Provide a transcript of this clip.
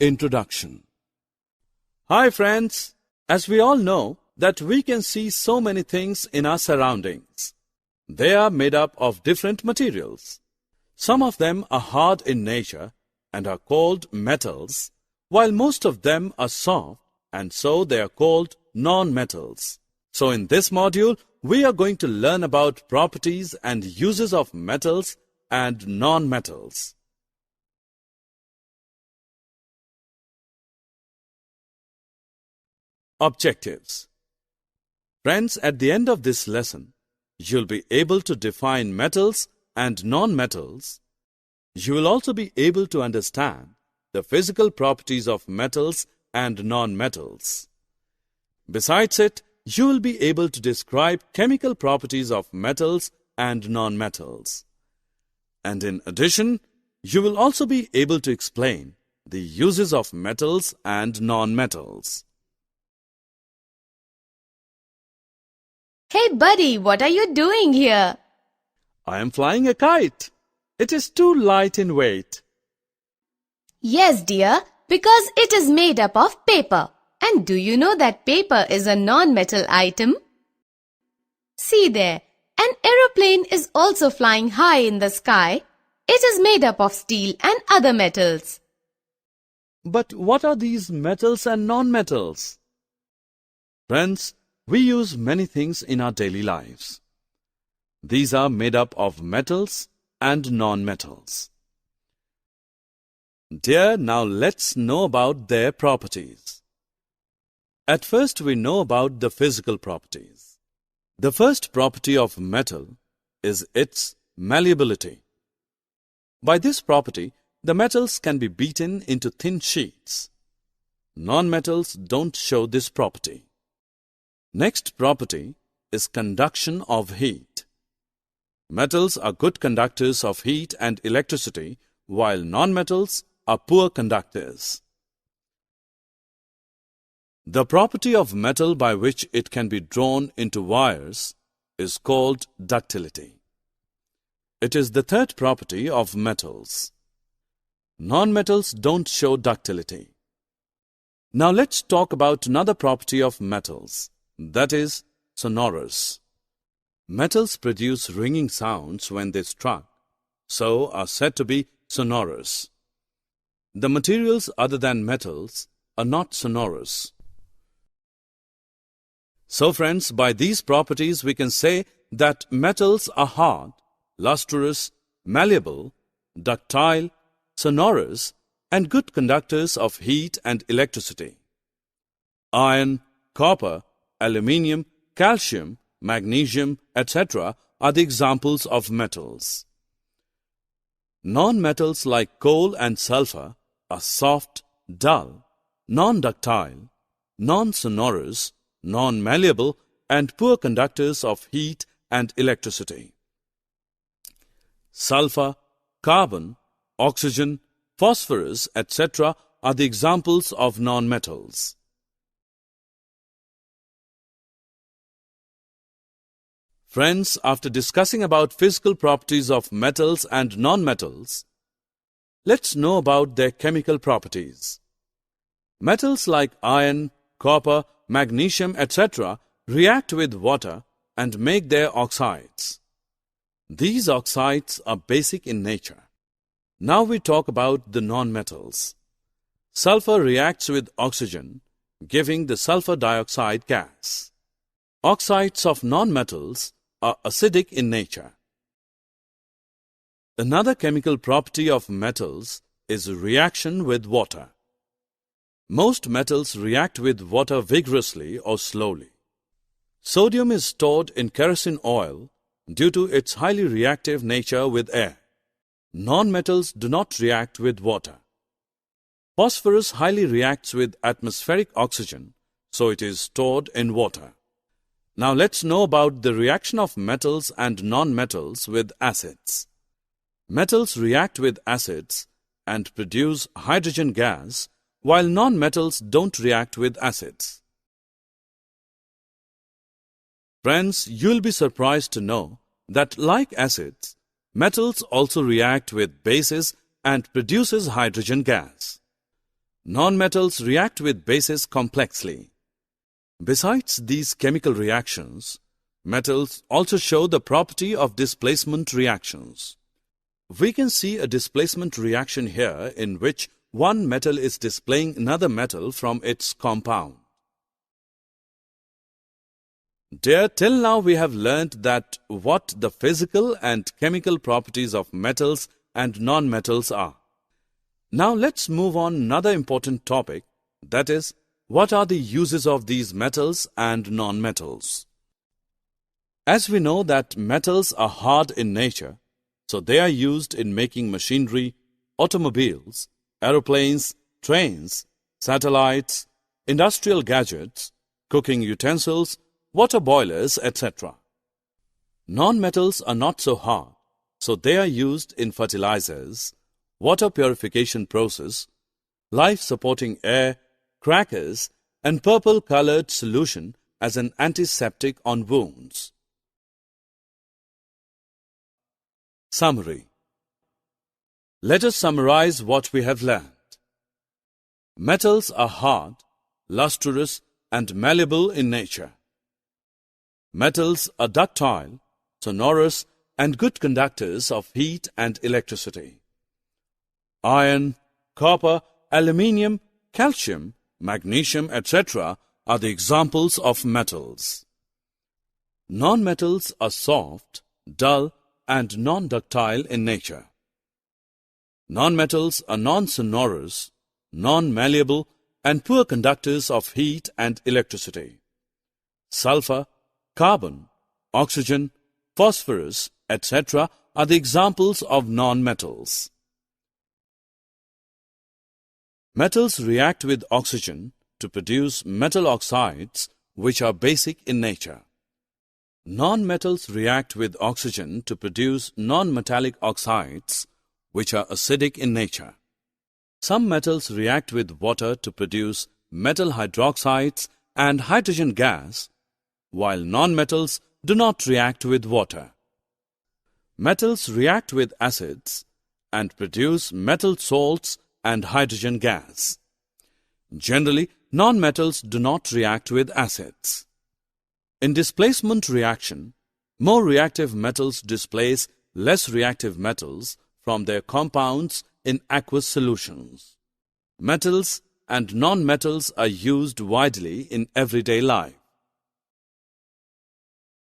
Introduction. Hi friends, as we all know that we can see so many things in our surroundings. They are made up of different materials. Some of them are hard in nature and are called metals, while most of them are soft and so they are called non-metals. So in this module, we are going to learn about properties and uses of metals and non-metals. Objectives. Friends, at the end of this lesson, you'll be able to define metals and non-metals. You will also be able to understand the physical properties of metals and non-metals. Besides it, you will be able to describe chemical properties of metals and non-metals. And in addition, you will also be able to explain the uses of metals and non-metals. Hey buddy, what are you doing here? I am flying a kite. It is too light in weight. Yes dear, because it is made up of paper. And do you know that paper is a non-metal item? See there, an aeroplane is also flying high in the sky. It is made up of steel and other metals. But what are these metals and non-metals? Friends, we use many things in our daily lives. These are made up of metals and non-metals. Dear, now let's know about their properties. At first, we know about the physical properties. The first property of metal is its malleability. By this property, the metals can be beaten into thin sheets. Non-metals don't show this property. Next property is conduction of heat. Metals are good conductors of heat and electricity, while non-metals are poor conductors. The property of metal by which it can be drawn into wires is called ductility. It is the third property of metals. Non-metals don't show ductility. Now let's talk about another property of metals. That is sonorous. Metals produce ringing sounds when they struck, so are said to be sonorous. The materials other than metals are not sonorous. So friends, by these properties we can say that metals are hard, lustrous, malleable, ductile, sonorous, and good conductors of heat and electricity. Iron, copper, aluminium, calcium, magnesium, etc. are the examples of metals. Non-metals like coal and sulfur are soft, dull, non-ductile, non-sonorous, non-malleable, and poor conductors of heat and electricity. Sulfur, carbon, oxygen, phosphorus, etc. are the examples of non-metals. Friends, after discussing about physical properties of metals and non-metals, let's know about their chemical properties. Metals like iron, copper, magnesium, etc. react with water and make their oxides. These oxides are basic in nature. Now we talk about the non-metals. Sulfur reacts with oxygen, giving the sulfur dioxide gas. Oxides of non-metals are acidic in nature. Another chemical property of metals is reaction with water. Most metals react with water vigorously or slowly. Sodium is stored in kerosene oil due to its highly reactive nature with air. Non-metals do not react with water. Phosphorus highly reacts with atmospheric oxygen, so it is stored in water. Now let's know about the reaction of metals and non-metals with acids. Metals react with acids and produce hydrogen gas, while non-metals don't react with acids. Friends, you'll be surprised to know that like acids, metals also react with bases and produces hydrogen gas. Non-metals react with bases complexly. Besides these chemical reactions, metals also show the property of displacement reactions. We can see a displacement reaction here in which one metal is displaying another metal from its compound. Dear, till now we have learnt that what the physical and chemical properties of metals and non-metals are. Now let's move on another important topic, that is, what are the uses of these metals and non-metals? As we know that metals are hard in nature, so they are used in making machinery, automobiles, aeroplanes, trains, satellites, industrial gadgets, cooking utensils, water boilers, etc. Non-metals are not so hard, so they are used in fertilizers, water purification process, life-supporting air, crackers, and purple-colored solution as an antiseptic on wounds. Summary. Let us summarize what we have learned. Metals are hard, lustrous, and malleable in nature. Metals are ductile, sonorous, and good conductors of heat and electricity. Iron, copper, aluminium, calcium, magnesium, etc. are the examples of metals. Non-metals are soft, dull, and non-ductile in nature. Non-metals are non-sonorous, non-malleable, and poor conductors of heat and electricity. Sulfur, carbon, oxygen, phosphorus, etc. are the examples of non-metals. Metals react with oxygen to produce metal oxides, which are basic in nature. Non-metals react with oxygen to produce non-metallic oxides, which are acidic in nature. Some metals react with water to produce metal hydroxides and hydrogen gas, while non-metals do not react with water. Metals react with acids and produce metal salts and hydrogen gas. Generally, non-metals do not react with acids. In displacement reaction, more reactive metals displace less reactive metals from their compounds in aqueous solutions. Metals and non-metals are used widely in everyday life.